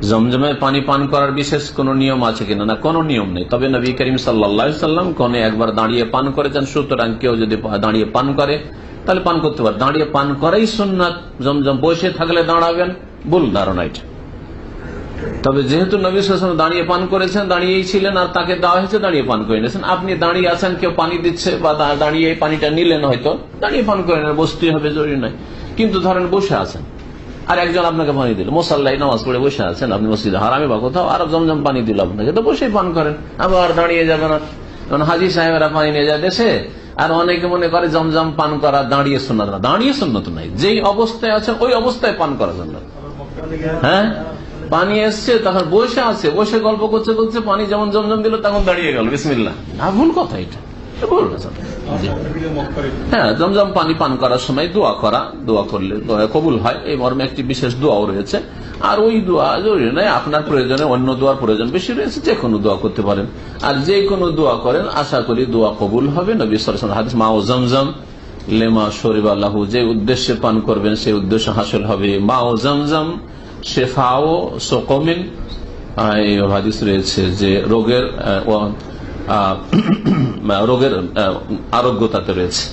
জমজমের পানি পান করার বিশেষ কোন নিয়ম আছে কিনা? না, কোনো নিয়ম নেই। তবে নবী করিম সাল্লাল্লাহু আলাইহি সাল্লাম কোন একবার দাঁড়িয়ে পান করেছেন, সুতরাং কেউ যদি দাঁড়িয়ে পান করে তাহলে পান করতে পারে। দাঁড়িয়ে পান করাই সুন্নাত। জমজম বসে থাকলে দাঁড়াবেন, ভুল ধারণা এটা। তবে যেহেতু নবী সাল্লাল্লাহু আলাইহি ওয়াসাল্লাম দাঁড়িয়ে পান করেছেন, দাঁড়িয়েই ছিলেন আর তাকে দেওয়া হয়েছে, দাঁড়িয়ে পান করে নিয়েছেন। আপনি দাঁড়িয়ে আছেন, কেউ পানি দিচ্ছে বা দাঁড়িয়ে পানিটা নিলেন, হয়তো দাঁড়িয়ে পান করে নেন, বসতেই হবে জরুরি নয়। কিন্তু ধরেন বসে আছেন আর একজন আপনাকে পানি দিল, মুসাল্লায় নামাজ পড়ে বসে আছেন আপনি মসজিদে হারামে বা কোথাও, আর জমজম পানি দিল আপনাকে, তো বসেই পান করেন, আবার দাঁড়িয়ে যাবেন না। কারণ হাজি সাহেবেরা পানি নিয়ে যায় দেশে, আর অনেকে মনে করে জমজম পান করা দাঁড়িয়ে সুন্নাত না। দাঁড়িয়ে সুন্নাত নাই, যেই অবস্থায় আছেন ওই অবস্থায় পান করা সুন্নাত। হ্যাঁ, পানি এসছে তখন বসে আছে, বসে গল্প করতে করতে পানি যেমন জমজম দিল তখন দাঁড়িয়ে গেল, বিসমিল্লাহ, না ভুল কথা এটা, ভুল কথা। হ্যাঁ, জমজম পানি পান করার সময় দোয়া করা, দোয়া করলে দোয়া কবুল হয়, এই মর্মে একটি বিশেষ দোয়াও রয়েছে। আর ওই দোয়া জরুরি নয়, আপনার প্রয়োজনে অন্য দোয়ার প্রয়োজন বেশি রয়েছে, যে কোনো দোয়া করতে পারেন। আর যে কোনো দোয়া করেন আশা করি দোয়া কবুল হবে। নবী সাল্লাল্লাহু আলাইহি ওয়াসাল্লাম হাদিস, মা ও জমজম লেমা শরিবা লাহু, যে উদ্দেশ্যে পান করবেন সেই উদ্দেশ্য হাসিল হবে। মা ও জমজম শেফাও সকমিন, এই হাদিস রয়েছে যে রোগের আরোগ্যতাতে রয়েছে।